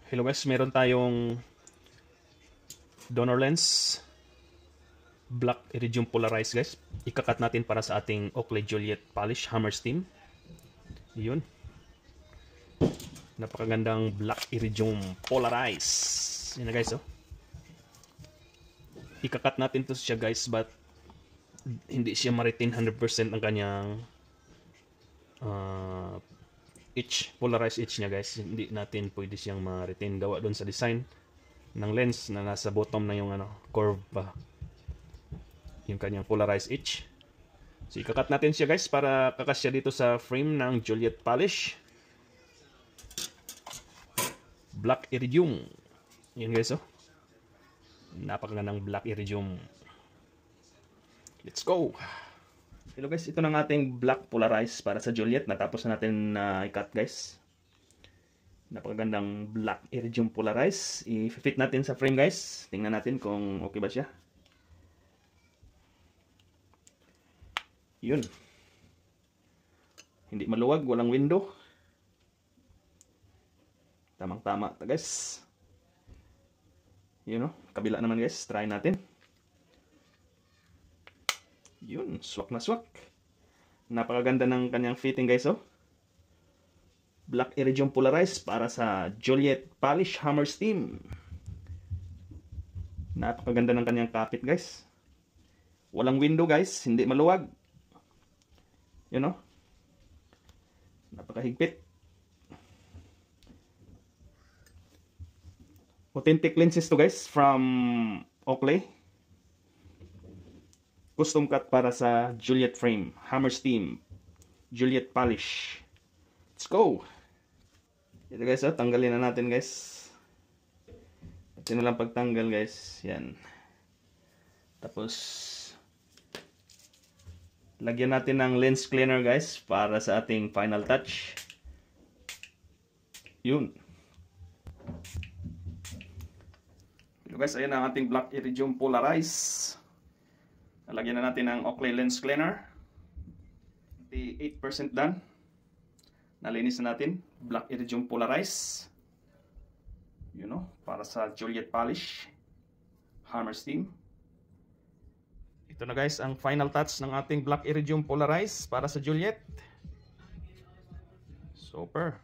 Hello guys, meron tayong donor lens black iridium polarized guys. Ikakat natin para sa ating Oakley Juliet polish hammer steam. Yun. Napakagandang black iridium polarized. Yun na guys, oh. Ikakat natin to siya guys, but hindi siya ma-retain 100% ang kanyang polarized edge niya guys. Hindi natin pwede siyang ma-retain gawa doon sa design ng lens na nasa bottom na yung curve pa yung kanyang polarized edge. So ikakat natin siya guys para kakasya dito sa frame ng Juliet polish black iridium. Yun guys, oh. Napakagandang black iridium. Let's go. Hello guys, ito ng ating black polarized para sa Juliet. Natapos na natin i-cut guys. Napakagandang black iridium polarized. I-fit natin sa frame guys. Tingnan natin kung okay ba siya. Yun. Hindi maluwag, walang window. Tamang-tama ito guys. Yun, oh. Kabila naman guys. Try natin. Yun, swak na swak. Napakaganda ng kanyang fitting guys, oh. Black iridium polarized para sa Juliet polish hammer steam. Napakaganda ng kanyang kapit guys. Walang window guys, hindi maluwag. You know? Napakahigpit. Authentic lenses to guys from Oakley. Custom cut para sa Juliet frame, hammer steam, Juliet polish. Let's go! Ito guys, oh, tanggalin na natin guys. Ito na lang pagtanggal guys. Yan. Tapos, lagyan natin ng lens cleaner guys para sa ating final touch. Yun. Ito guys, ayan ang ating black iridium polarized. Lagyan na natin ng Oakley lens cleaner. 8% done. Nalinis na natin. Black iridium polarized. You know, para sa Juliet polish hammer steam. Ito na guys ang final touch ng ating black iridium polarized para sa Juliet. Super.